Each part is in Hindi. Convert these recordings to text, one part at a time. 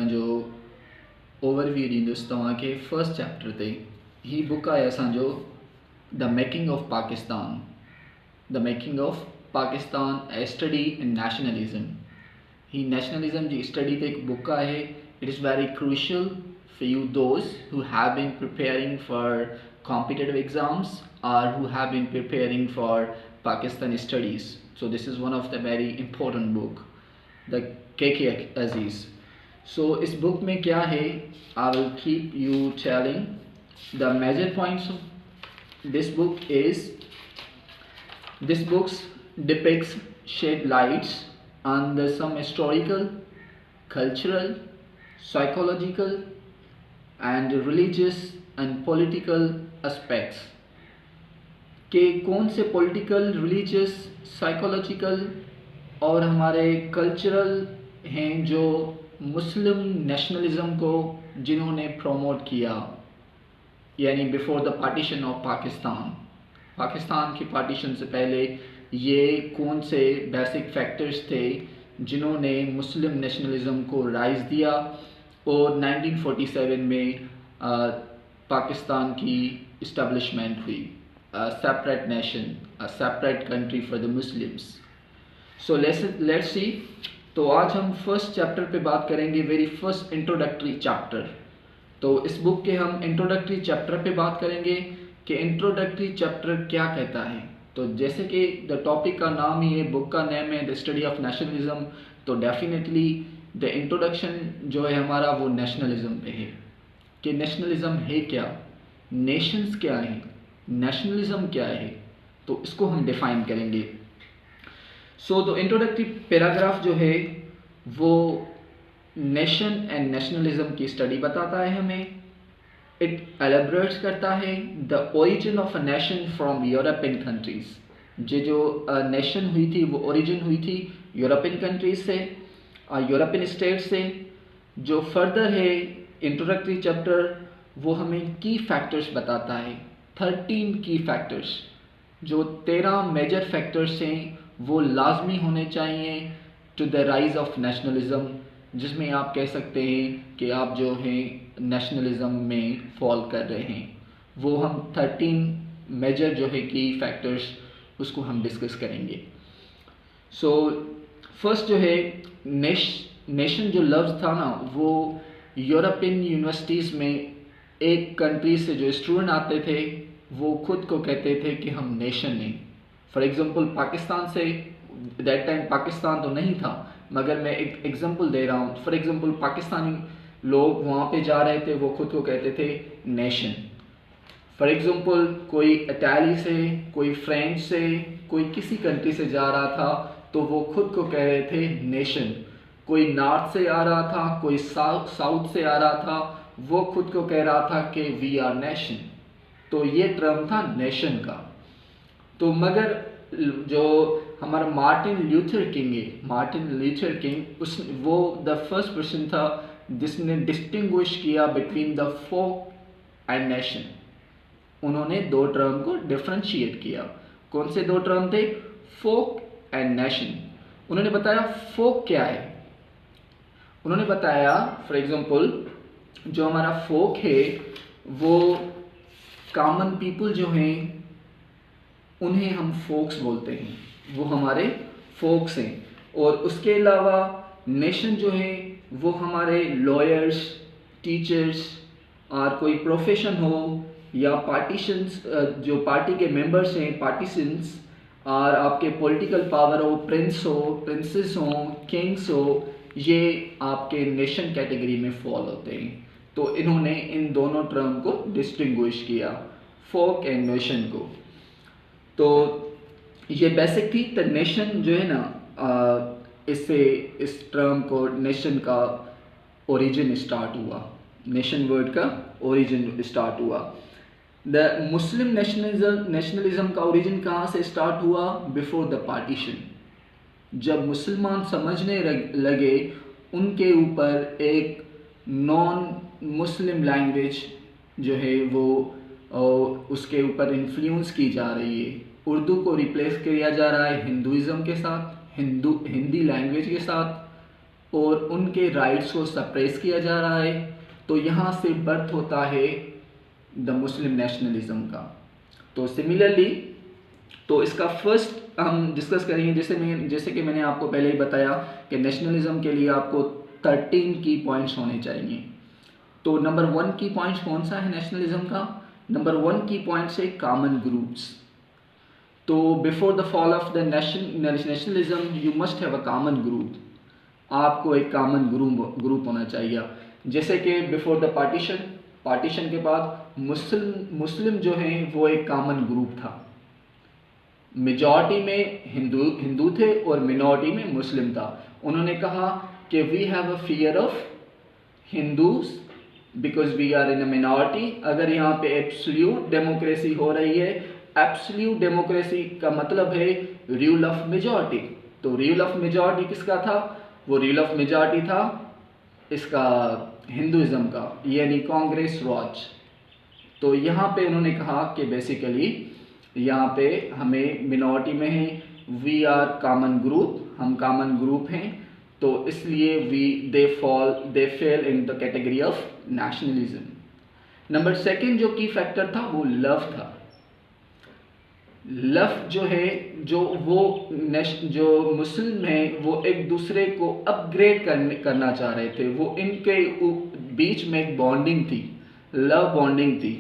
असांजो ओवरव्यू ॾींदुसि तव्हांखे फर्स्ट चैप्टर ते। ही बुक आहे असांजो the making of Pakistan, the making of Pakistan a study in nationalism. ही नेशनलिज्म जी स्टडी ते हिकु बुक आहे। It is very crucial for you those who have been preparing for competitive exams or who have been preparing for Pakistani studies. So this is one of the very important book, the KK Aziz. So इस book में क्या है, I will keep you telling. The major points of this book is, this book depicts, shed lights on the some historical, cultural, psychological and religious and political aspects के कौन से पॉलिटिकल, रिलीजियस, साइकोलॉजिकल और हमारे कल्चरल हैं जो मुस्लिम नेशनलिज्म को जिन्होंने प्रमोट किया, यानी before the partition of Pakistan, Pakistan की पार्टीशन से पहले ये कौन से बेसिक फैक्टर्स थे जिन्होंने मुस्लिम नेशनलिज्म को राइज दिया और 1947 में पाकिस्तान की इस्टेब्लिशमेंट हुई, separate nation, separate country for the Muslims. So let's see. तो आज हम फर्स्ट चैप्टर पे बात करेंगे, वेरी फर्स्ट इंट्रोडक्टरी चैप्टर। तो इस बुक के हम इंट्रोडक्टरी चैप्टर पे बात करेंगे कि इंट्रोडक्टरी चैप्टर क्या कहता है। तो जैसे कि द टॉपिक का नाम ही है, बुक का नेम है द स्टडी ऑफ नेशनलिज्म, तो डेफिनेटली द इंट्रोडक्शन जो है हमारा वो नेशनलिज्म पे है कि नेशनलिज्म है क्या, नेशंस क्या है, नेशनलिज्म क्या है, तो इसको हम डिफाइन करेंगे। सो द इंट्रोडक्टरी पैराग्राफ जो है वो नेशन एंड नेशनलिज्म की स्टडी बताता है हमें। इट एलेबरेट्स करता है the origin of a nation from European countries. जो नेशन हुई थी वो ओरिजिन हुई थी यूरोपियन कंट्रीज से, यूरोपियन स्टेट से। जो फर्दर है इंट्रोडक्टरी चैप्टर वो हमें की फैक्टर्स बताता है, 13 की फैक्टर्स, जो 13 मेजर फैक्टर्स हैं वो लाजमी होने चाहिए to the rise of nationalism, जिसमें आप कह सकते हैं कि आप जो हैं नेशनलिज्म में फॉल कर रहे हैं। वो हम 13 मेजर जो है की फैक्टर्स उसको हम डिस्कस करेंगे। सो फर्स्ट जो है नेशन जो लफ्ज़ था ना, वो यूरोपियन यूनिवर्सिटीज़ में एक कंट्री से जो स्टूडेंट आते थे वो खुद को कहते थे कि हम नेशन हैं। फॉर एग्ज़ाम्पल पाकिस्तान से, दैट टाइम पाकिस्तान तो नहीं था, मगर मैं एक एग्जांपल दे रहा हूँ। फॉर एग्ज़ाम्पल पाकिस्तानी लोग वहाँ पे जा रहे थे, वो खुद को कहते थे नेशन। फॉर एग्ज़ाम्पल कोई इटाली से, कोई फ्रेंच से, कोई किसी कंट्री से जा रहा था तो वो खुद को कह रहे थे नेशन। कोई नॉर्थ से आ रहा था, कोई साउथ से आ रहा था, वो खुद को कह रहा था कि वी आर नेशन। तो ये टर्म था नेशन का। तो मगर जो हमारा मार्टिन ल्यूथर किंग है, मार्टिन ल्यूथर किंग, उस वो द फर्स्ट पर्सन था जिसने डिस्टिंग्विश किया between the folk and nation. उन्होंने दो टर्म को डिफ्रेंशिएट किया। कौन से दो टर्म थे? फोक एंड नेशन। उन्होंने बताया फोक क्या है। उन्होंने बताया फॉर एग्जांपल जो हमारा फोक है वो कॉमन पीपल जो हैं उन्हें हम फोक्स बोलते हैं, वो हमारे फोक्स हैं। और उसके अलावा नेशन जो है वो हमारे लॉयर्स, टीचर्स और कोई प्रोफेशन हो या पार्टीशंस, जो पार्टी के मेंबर्स हैं पार्टीशंस, और आपके पॉलिटिकल पावर हो, प्रिंस हो, प्रिंसेस हो, किंग्स हो, ये आपके नेशन कैटेगरी में फॉल होते हैं। तो इन्होंने इन दोनों टर्म को डिस्टिंग्विश किया, फोक एंड नेशन को। तो ये बेसिक थी। तो नेशन जो है ना, इससे इस टर्म को नेशन का ओरिजिन स्टार्ट हुआ, नेशन वर्ड का ओरिजिन स्टार्ट हुआ। द मुस्लिम नेशनलिज्म का ओरिजिन कहाँ से स्टार्ट हुआ? Before the partition. जब मुसलमान समझने लगे उनके ऊपर एक नॉन मुस्लिम लैंग्वेज जो है वो उसके ऊपर इन्फ्लुएंस की जा रही है, उर्दू को रिप्लेस किया जा रहा है हिंदुज़म के साथ, हिंदी लैंग्वेज के साथ, और उनके राइट्स को सप्रेस किया जा रहा है। तो यहाँ से बर्थ होता है द मुस्लिम नेशनलिज्म का। तो सिमिलरली तो इसका फर्स्ट हम डिस्कस करेंगे, जैसे कि मैंने आपको पहले ही बताया कि नेशनलिज्म के लिए आपको 13 की पॉइंट्स होने चाहिए। तो नंबर 1 की पॉइंट्स कौन सा है नेशनलिज्म का? नंबर 1 की पॉइंट्स है कॉमन ग्रुप्स। तो before the fall of the nationalism you must have a common group. आपको एक कॉमन ग्रुप होना चाहिए। जैसे कि बिफोर द पार्टीशन के बाद मुस्लिम जो हैं वो एक कॉमन ग्रुप था। मेजॉरिटी में हिंदू थे और मिनॉरिटी में मुस्लिम था। उन्होंने कहा कि we have a fear of Hindus because we are in a minority. अगर यहाँ पे एब्सोल्यूट डेमोक्रेसी हो रही है, एब्सोल्यूट डेमोक्रेसी का मतलब है रूल ऑफ मेजॉरिटी। तो रूल ऑफ मेजॉरिटी किसका था? वो रूल ऑफ मेजॉरिटी था इसका हिंदुइज्म का, यानी कांग्रेस राज। तो यहाँ पे उन्होंने कहा कि बेसिकली यहाँ पे हमें मिनॉरिटी में है, वी आर कॉमन ग्रुप, हम कॉमन ग्रुप हैं, तो इसलिए they fail in the category of nationalism. Number 2 जो की फैक्टर था वो लव था। लव जो है, जो मुस्लिम हैं वो एक दूसरे को अपग्रेड करना चाह रहे थे। वो इनके बीच में एक बॉन्डिंग थी, लव बॉन्डिंग थी।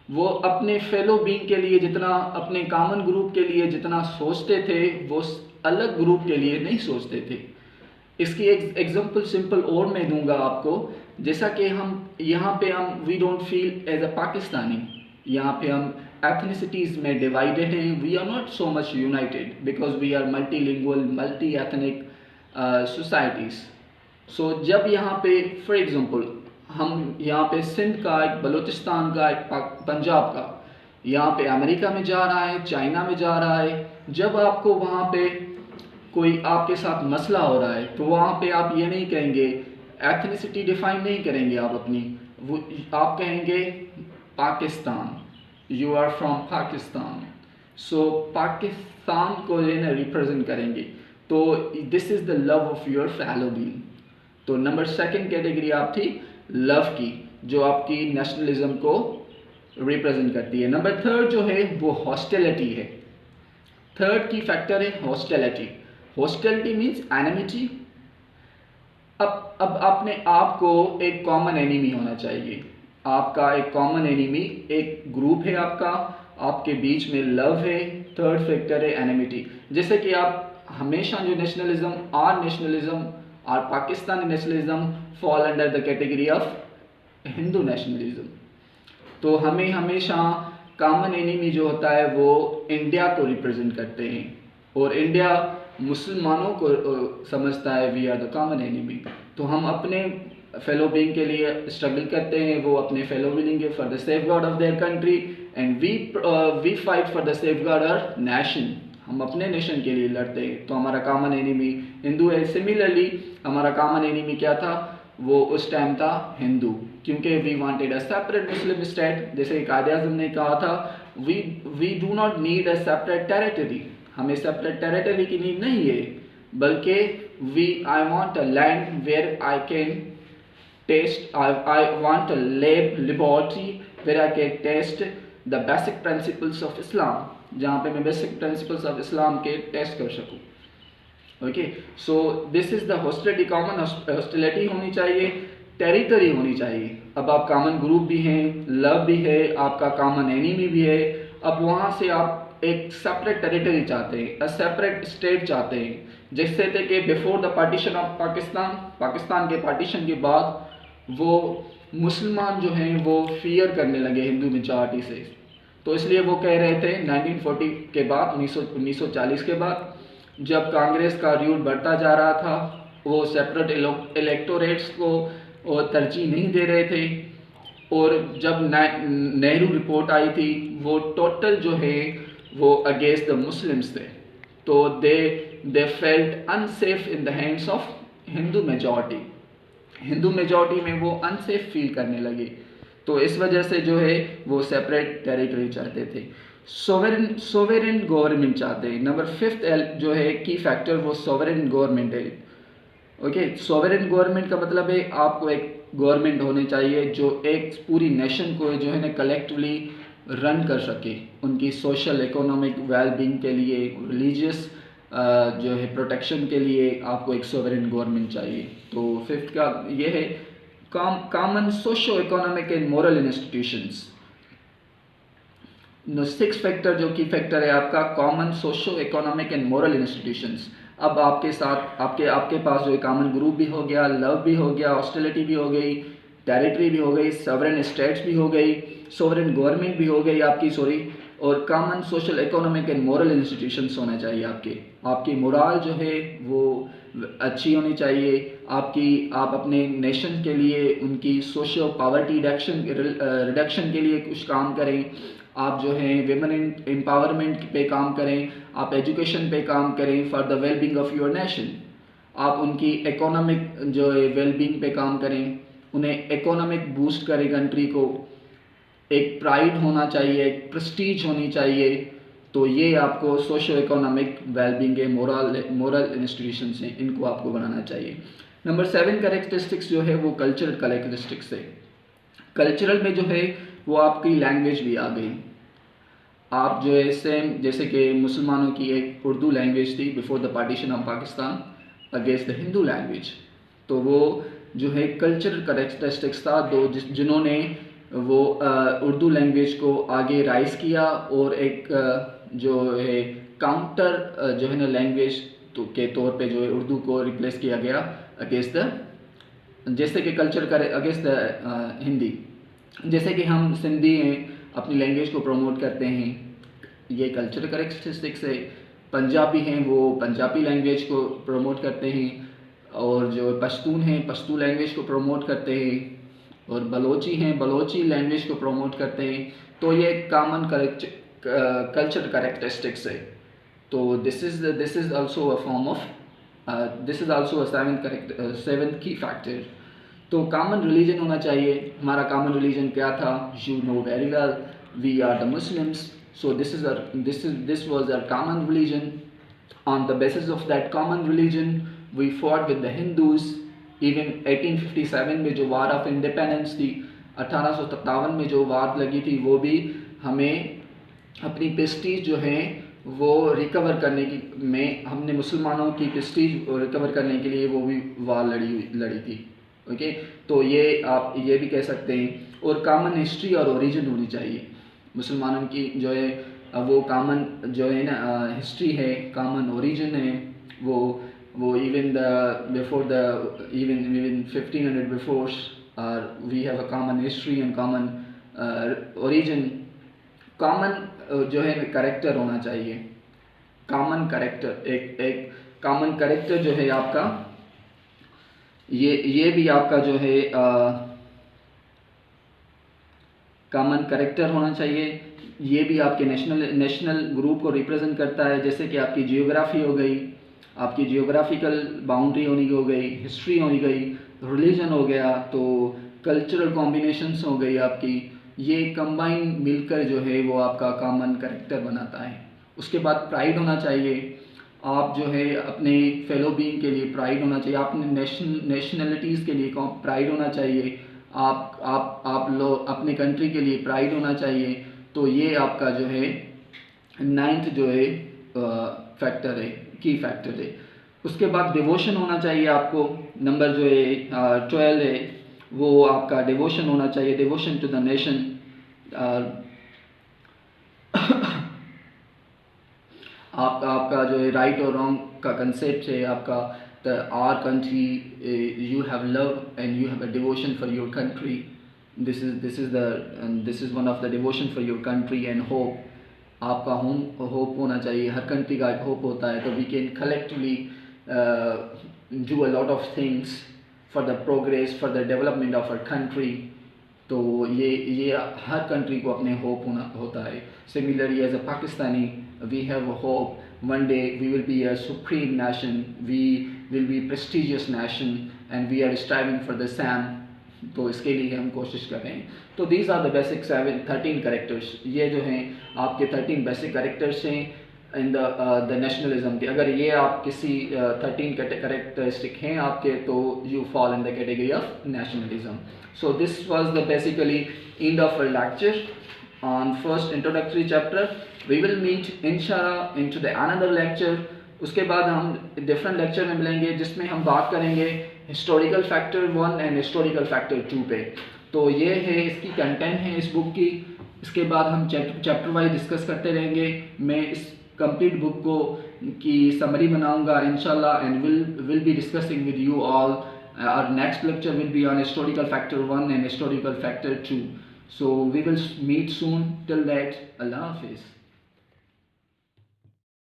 वो अपने फेलो बीइंग के लिए जितना, अपने कॉमन ग्रुप के लिए जितना सोचते थे, वो अलग ग्रुप के लिए नहीं सोचते थे। इसकी एक एग्जांपल सिंपल और मैं दूंगा आपको। जैसा कि हम यहाँ पे we don't feel as a Pakistani, यहाँ पे हम एथनिसिटीज़ में डिवाइडेड हैं। We are not so much united because we are multilingual, multi ethnic societies. So जब यहाँ पे फॉर एग्जांपल हम यहाँ पे सिंध का, एक बलूचिस्तान का, एक पंजाब का, यहाँ पे अमेरिका में जा रहा है, चाइना में जा रहा है, जब आपको वहाँ पे कोई आपके साथ मसला हो रहा है तो वहाँ पे आप ये नहीं कहेंगे, एथनिसिटी डिफाइन नहीं करेंगे आप अपनी, वो आप कहेंगे Pakistan, you are from Pakistan. So Pakistan को रिप्रेजेंट करेंगे। तो this is the love of your fellow being. तो नंबर 2 कैटेगरी आप थी लव की, जो आपकी नेशनलिज्म को रिप्रेजेंट करती है। नंबर 3 जो है वो हॉस्टिलिटी है। 3 की फैक्टर है हॉस्टिलिटी। Hostility means एनिमिटी। अब अपने आप को एक कॉमन एनिमी होना चाहिए। आपका एक कॉमन एनिमी, एक ग्रुप है आपका, आपके बीच में लव है। 3rd फैक्टर है एनिमिटी। जैसे कि आप हमेशा जो nationalism, our Pakistani nationalism fall under the category of Hindu nationalism. तो हमें हमेशा कॉमन एनिमी जो होता है वो इंडिया को रिप्रेजेंट करते हैं, और इंडिया मुसलमानों को समझता है we are the common enemy. तो हम अपने फेलो बीइंग के लिए स्ट्रगल करते हैं, वो अपने fellow being for the safeguard of their country, and we fight for the safeguard our nation. हम अपने नेशन के लिए लड़ते हैं। तो हमारा कॉमन एनिमी हिंदू है। सिमिलरली हमारा कॉमन एनिमी क्या था? वो उस टाइम था हिंदू, क्योंकि we wanted a separate Muslim state. जैसे कायद-ए-आज़म ने कहा था, we do not need a separate territory. हमें सेपरेट टेरिटरी की नीड नहीं है, बल्कि I want a land where I can taste, I want a liberty where I can taste the basic principles of Islam, जहाँ पे मैं बेसिक प्रिंसिपल्स ऑफ इस्लाम के टेस्ट कर सकूँ। Okay, so this is the hostility. Common hostility होनी चाहिए, टेरिटरी होनी चाहिए। अब आप कॉमन ग्रुप भी हैं, लव भी है, आपका कॉमन एनिमी भी है। अब वहाँ से आप एक सेपरेट टेरिटरी चाहते हैं, अ सेपरेट स्टेट चाहते हैं। जैसे थे कि before the partition of Pakistan के पार्टीशन के बाद वो मुसलमान जो हैं वो फियर करने लगे हिंदू मेजॉरिटी से। तो इसलिए वो कह रहे थे 1940 के बाद, 1940 के बाद, जब कांग्रेस का रूल बढ़ता जा रहा था, वो सेपरेट इलेक्टोरेट्स को तरजीह नहीं दे रहे थे। और जब नेहरू रिपोर्ट आई थी, वो टोटल जो है वो अगेंस्ट द मुस्लिम्स थे। तो they felt unsafe in the hands of Hindu majority में वो अनसेफ फील करने लगे। तो इस वजह से जो है वो सेपरेट टेरिटरी चाहते थे, सोवेरेन गवर्नमेंट चाहते हैं। नंबर 5 जो है की फैक्टर वो सोवेरेन गवर्नमेंट है। ओके, सॉवरेन गवर्नमेंट का मतलब है आपको एक गवर्नमेंट होनी चाहिए जो एक पूरी नेशन को जो है ना कलेक्टिवली रन कर सके, उनकी सोशल इकोनॉमिक वेलबींग के लिए, रिलीजियस जो है प्रोटेक्शन के लिए आपको एक सॉवरेन गवर्नमेंट चाहिए। तो फिफ्थ का ये है common socio economic and moral institutions. Six factor जो की फैक्टर है आपका common socio economic and moral institutions. अब आपके साथ आपके पास जो है कॉमन ग्रुप भी हो गया, लव भी हो गया, हॉस्टिलिटी भी हो गई, टेरिटरी भी हो गई, सॉवरेन स्टेट्स भी हो गई, सॉवरेन गवर्नमेंट भी हो गई आपकी, सॉरी, और common social economic and moral institutions होने चाहिए आपकी मोरल जो है वो अच्छी होनी चाहिए आप अपने नेशन के लिए उनकी सोशल पॉवर्टी रिडक्शन के लिए कुछ काम करें, आप जो है वेमेन एम्पावरमेंट पे काम करें, आप एजुकेशन पे काम करें for the wellbeing of your nation, आप उनकी इकोनॉमिक जो है वेलबींग पे काम करें, उन्हें इकोनॉमिक बूस्ट करें कंट्री को, एक प्राइड होना चाहिए, एक प्रेस्टीज होनी चाहिए। तो ये आपको सोशो इकोनॉमिक वेलबींग है, मोरल इंस्टीट्यूशंस हैं, इनको आपको बनाना चाहिए। नंबर 7 कैरेक्टरिस्टिक्स जो है वो कल्चरल कैरेक्टरिस्टिक्स है। कल्चरल में जो है वो आपकी लैंग्वेज भी आ गई। आप जो है सेम जैसे कि मुसलमानों की एक उर्दू लैंग्वेज थी before the partition of Pakistan against the Hindu language, तो वो जो है कल्चरल कैरेक्टरिस्टिक्स था जिन्होंने वो उर्दू लैंग्वेज को आगे राइज किया और एक जो है काउंटर जो है ना लैंग्वेज के तौर पे जो है उर्दू को रिप्लेस किया गया अगेंस्ट द, जैसे कि कल्चर करे अगेंस्ट द हिंदी। जैसे कि हम सिंधी हैं, अपनी लैंग्वेज को प्रमोट करते हैं, ये कल्चरल कैरेक्टरिस्टिक्स है। पंजाबी हैं वो पंजाबी लैंग्वेज को प्रमोट करते हैं, और जो पश्तून हैं पश्तू लैंग्वेज को प्रमोट करते हैं, और बलोची हैं बलोची लैंग्वेज को प्रमोट करते हैं। तो ये कॉमन कल्चर कैरेक्टरिस्टिक्स है। तो this is also a form of this is also a seventh key factor. तो कॉमन रिलीजन होना चाहिए। हमारा कॉमन रिलीजन क्या था? You know very well, we are the Muslims. So this was our common religion. On the basis of that common religion, we fought with the Hindus. Even 1857 में जो वार ऑफ इंडिपेंडेंस थी, 1857 में जो वार लगी थी, वो भी हमें अपनी प्रेस्टीज जो है वो रिकवर करने की में हमने मुसलमानों की प्रेस्टीज रिकवर करने के लिए वो भी वार लड़ी थी। ओके, तो ये आप ये भी कह सकते हैं। और कॉमन हिस्ट्री और ओरिजिन होनी चाहिए। मुसलमानों की जो है वो कॉमन जो है ना हिस्ट्री है, कॉमन ओरिजिन है, वो even before the even 1500 before we have a common history and common origin. Common जो है कैरेक्टर होना चाहिए। कॉमन कैरेक्टर एक कॉमन कैरेक्टर जो है आपका ये भी आपका जो है कॉमन कैरेक्टर होना चाहिए। ये भी आपके नेशनल ग्रुप को रिप्रेजेंट करता है। जैसे कि आपकी जियोग्राफी हो गई, आपकी जियोग्राफिकल बाउंड्री हो गई, हिस्ट्री हो गई, रिलीजन हो गया, तो कल्चरल कॉम्बिनेशंस हो गई आपकी। ये कंबाइन मिलकर जो है वो आपका कॉमन कैरेक्टर बनाता है। उसके बाद प्राइड होना चाहिए। आप जो है अपने फेलो बीइंग के लिए प्राइड होना चाहिए, अपने नेशनलिटीज़ के लिए प्राइड होना चाहिए, आप लोग अपने कंट्री के लिए प्राइड होना चाहिए। तो ये आपका जो है 9th जो है फैक्टर है, की फैक्टर है। उसके बाद डिवोशन होना चाहिए आपको। नंबर जो है 12 है, वो आपका डिवोशन होना चाहिए, डिवोशन टू द नेशन। आपका जो है राइट और रॉन्ग का कंसेप्ट है आपका, our country, you have love and you have a devotion for your country. This is one of the devotion for your country and hope. आपका होप होना चाहिए। हर कंट्री का एक होप होता है। तो we can collectively do a lot of things for the progress, for the development of our country. तो ये हर कंट्री को अपने होप होता है। Similarly as a Pakistani we have a hope one day we will be a supreme nation, we will be prestigious nation and we are striving for the same. तो इसके लिए हम कोशिश कर रहे हैं। तो these are the basic 13 characters. ये जो हैं आपके 13 बेसिक कैरेक्टर्स हैं। इन द नेशनलिज्म के, अगर ये आप किसी 13 करेक्टरिस्टिक हैं आपके, तो you fall in the category of nationalism. So this was the basically end of our lecture on first introductory chapter. We will meet inshallah into the another lecture. उसके बाद हम डिफरेंट लेक्चर में मिलेंगे जिसमें हम बात करेंगे historical factor 1 and historical factor 2 पे. तो ये है इसकी कंटेंट है इस बुक की. इसके बाद हम चैप्टर वाइज डिस्कस करते रहेंगे. मैं इस कंप्लीट बुक को की समरी बनाऊंगा इंशाल्लाह, and will be discussing with you all. Our next lecture will be on historical factor 1 and historical factor 2. So we will meet soon. Till that, Allah Hafiz.